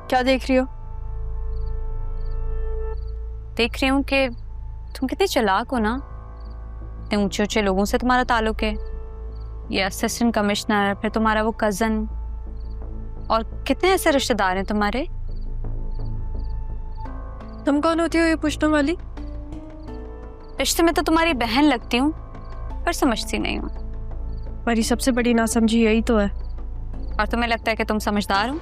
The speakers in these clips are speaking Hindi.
क्या देख रही हो? देख रही हूँ कि तुम कितने चालाक हो ना। इतने ऊंचे ऊंचे लोगों से तुम्हारा ताल्लुक है। ये असिस्टेंट कमिश्नर, फिर तुम्हारा वो कजन, और कितने ऐसे रिश्तेदार हैं तुम्हारे। तुम कौन होती हो ये पूछने वाली? रिश्ते में तो तुम्हारी बहन लगती हूँ, पर समझती नहीं हूँ। मेरी सबसे बड़ी नासमझी यही तो है। और तुम्हें लगता है कि तुम समझदार हो।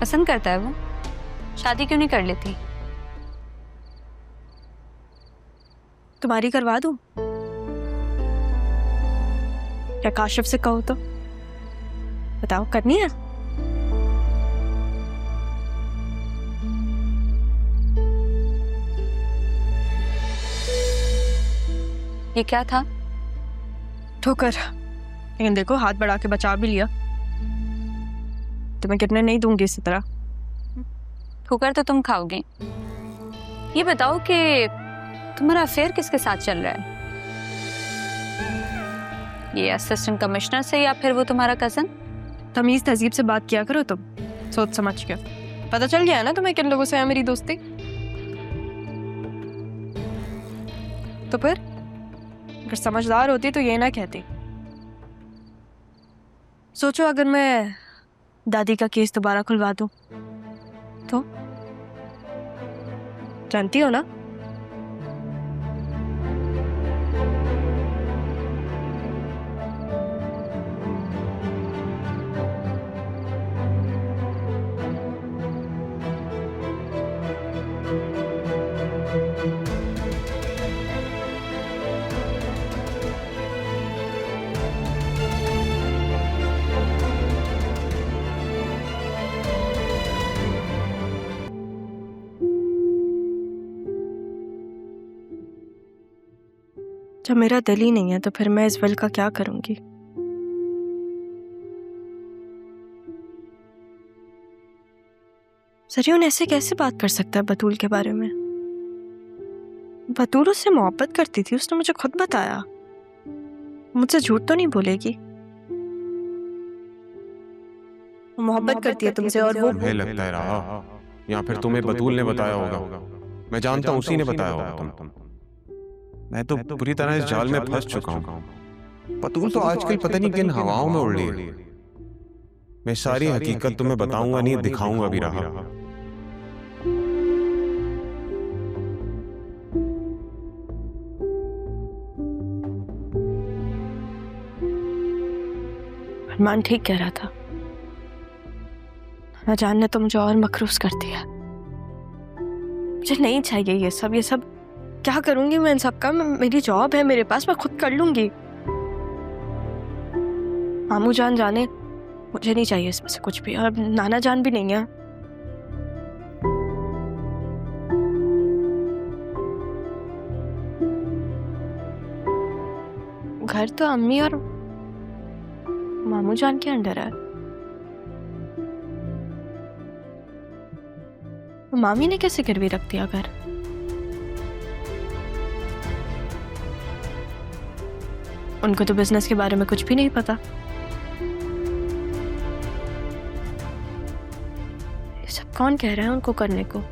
पसंद करता है वो, शादी क्यों नहीं कर लेती? तुम्हारी करवा दूं? या काशिफ से कहो तो? बताओ, करनी है? ये क्या था? ठोकर। लेकिन देखो, हाथ बढ़ा के बचा भी लिया। तुम्हें गिरने नहीं दूंगी इसी तरह। ठोकर तो तुम खाओगे। ये बताओ कि तुम्हारा अफेयर किसके साथ चल रहा है? ये असिस्टेंट कमिश्नर से या फिर वो तुम्हारा कजन? तमीज तहजीब से बात किया करो तुम, सोच समझ के। पता चल गया है ना तुम्हें किन लोगों से है मेरी दोस्ती। तो फिर अगर समझदार होती तो ये ना कहती। सोचो, अगर मैं दादी का केस दोबारा खुलवा दूं तो? जानती हो ना? जब मेरा दिल ही नहीं है तो फिर मैं इस विल का क्या करूंगी? सरियन ऐसे कैसे बात कर सकता है बतूल के बारे में? बतूल उससे मोहब्बत करती थी, उसने मुझे खुद बताया। मुझसे झूठ तो नहीं बोलेगी। मोहब्बत करती है तुमसे और वो तुम्हें लगता है रहा, या फिर तुम्हें बतूल ने बताया होगा। मैं जानता हूँ उसी ने बताया होगा। तुम मैं तो पूरी तरह इस जाल में फंस चुका हूँ। बतूल तो आजकल पता नहीं किन हवाओं में उड़ रही है। मैं सारी हकीकत तुम्हें बताऊंगा नहीं, दिखाऊंगा भी रहा। अरमान ठीक कह रहा था। न जानने तो मुझे और मकरूज कर दिया। मुझे नहीं चाहिए ये सब। क्या करूंगी मैं इन सब का? मेरी जॉब है मेरे पास, मैं खुद कर लूंगी। मामू जान जाने, मुझे नहीं चाहिए इसमें से कुछ भी। और नाना जान भी नहीं है। घर तो अम्मी और मामू जान के अंडर है। मामी ने कैसे गिरवी रख दिया घर? उनको तो बिजनेस के बारे में कुछ भी नहीं पता। ये सब कौन कह रहा है उनको करने को?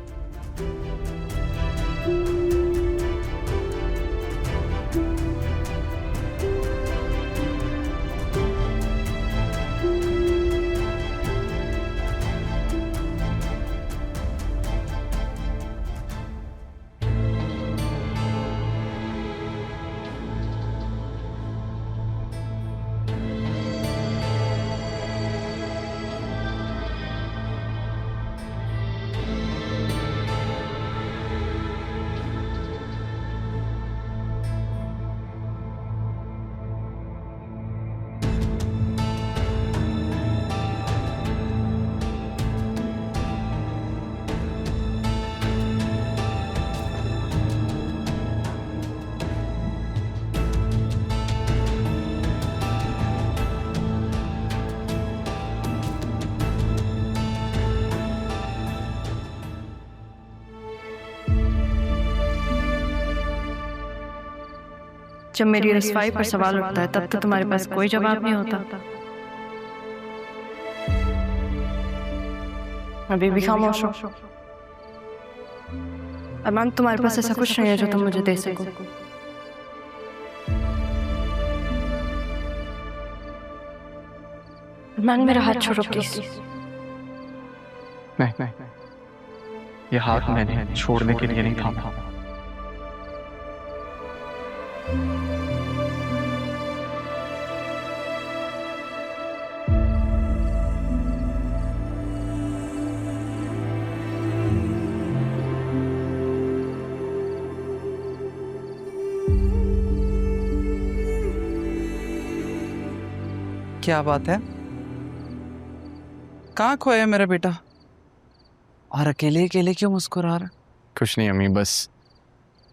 जब मेरी रसवाई पर सवाल उठता है तब तो तुम्हारे पास कोई जवाब नहीं होता। अभी भी खामोश हो। अरमान, तुम्हारे पास ऐसा कुछ नहीं है जो तुम मुझे दे सको। अरमान, मेरा हाथ छोड़ो प्लीज। नहीं, ये हाथ मैंने छोड़ने के लिए नहीं थामा। क्या बात है? कहाँ खोया मेरा बेटा? और अकेले अकेले क्यों मुस्कुरा रहा? कुछ नहीं अम्मी, बस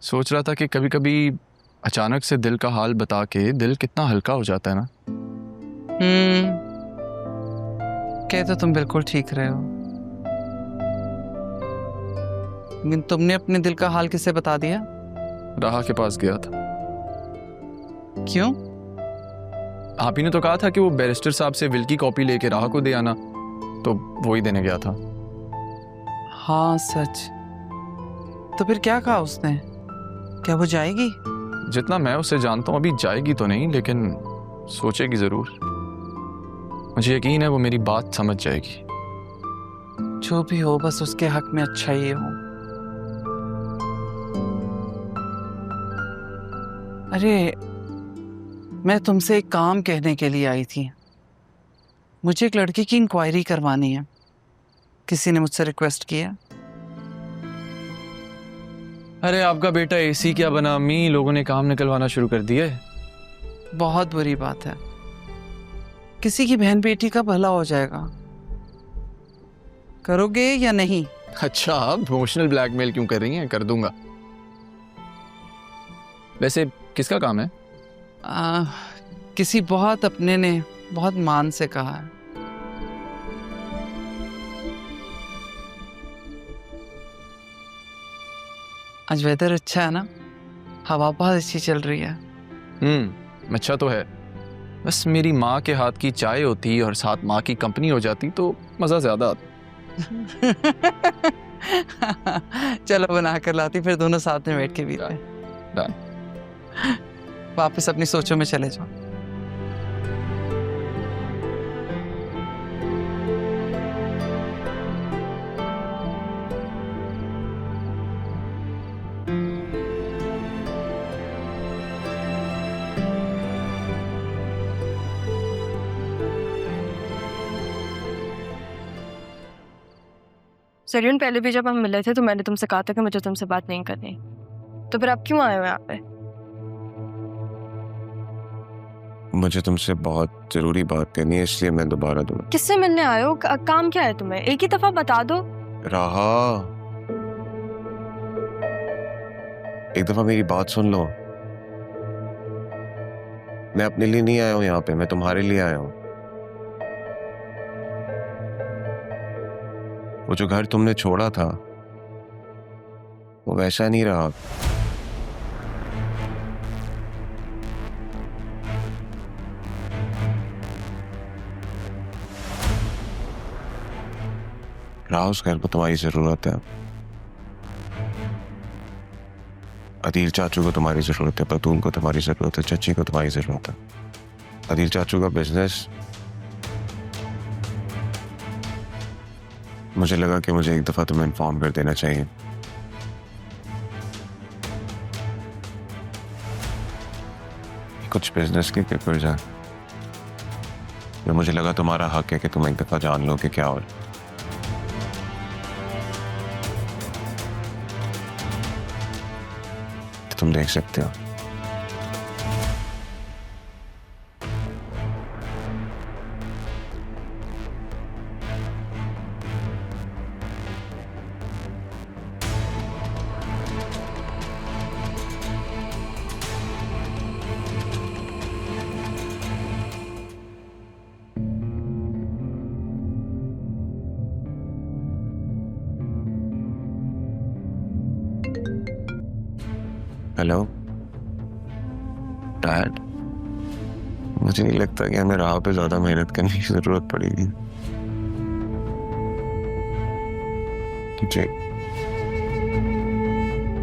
सोच रहा था कि कभी कभी अचानक से दिल का हाल बता के दिल कितना हल्का हो जाता है ना। कह तो तुम बिल्कुल ठीक रहे हो, लेकिन तुमने अपने दिल का हाल किसे बता दिया? राहा के पास गया था। क्यों? आप ही ने तो कहा था कि वो बैरिस्टर साहब से विल की कॉपी लेके राहा को दे आना, तो वो ही देने गया था। हाँ सच। तो फिर क्या कहा उसने? क्या वो जाएगी? जितना मैं उसे जानता हूँ अभी जाएगी तो नहीं, लेकिन सोचेगी जरूर। मुझे यकीन है वो मेरी बात समझ जाएगी। जो भी हो, बस उसके हक में अच्छा ही हो। अरे, मैं तुमसे एक काम कहने के लिए आई थी। मुझे एक लड़की की इंक्वायरी करवानी है। किसी ने मुझसे रिक्वेस्ट किया। अरे आपका बेटा एसी क्या बना अम्मी, लोगों ने काम निकलवाना शुरू कर दिए। बहुत बुरी बात है। किसी की बहन बेटी का भला हो जाएगा। करोगे या नहीं? अच्छा, आप इमोशनल ब्लैकमेल क्यों कर रही हैं? कर दूंगा। वैसे किसका काम है? किसी बहुत अपने ने बहुत मान से कहा है। आज वेदर अच्छा है ना, हवा बहुत अच्छी चल रही है। अच्छा तो है, बस मेरी माँ के हाथ की चाय होती और साथ माँ की कंपनी हो जाती तो मज़ा ज़्यादा आता। चलो बना कर लाती, फिर दोनों साथ में बैठ के पीते हैं। डन। वापस अपनी सोचों में चले जाओ। सरियन, पहले भी जब हम मिले थे तो मैंने तुमसे कहा था कि मुझे तुमसे बात नहीं करनी, तो फिर आप क्यों आए हो यहाँ पे? मुझे तुमसे बहुत जरूरी बात करनी है, इसलिए मैं दोबारा दूंगा। किससे मिलने आए हो? काम क्या है तुम्हें? एक ही दफा बता दो। राहा, एक दफा मेरी बात सुन लो। मैं अपने लिए नहीं आया हूं यहाँ पे, मैं तुम्हारे लिए आया हूं। वो जो घर तुमने छोड़ा था वो वैसा नहीं रहा। राह उस घर को तुम्हारी जरूरत है। अदील चाचू को तुम्हारी जरूरत है, बतूल को तुम्हारी जरूरत है, चची को तुम्हारी जरूरत है। अदील चाचू का बिजनेस, मुझे लगा कि मुझे एक दफा तुम्हें इन्फॉर्म कर देना चाहिए। कुछ बिजनेस के पेपर्स हैं, तो मुझे लगा तुम्हारा हक है कि तुम एक दफा जान लो कि क्या हो। तो तुम देख सकते हो। हेलो डैड, मुझे नहीं लगता कि हमें राह पे ज्यादा मेहनत करने की जरूरत पड़ेगी। जी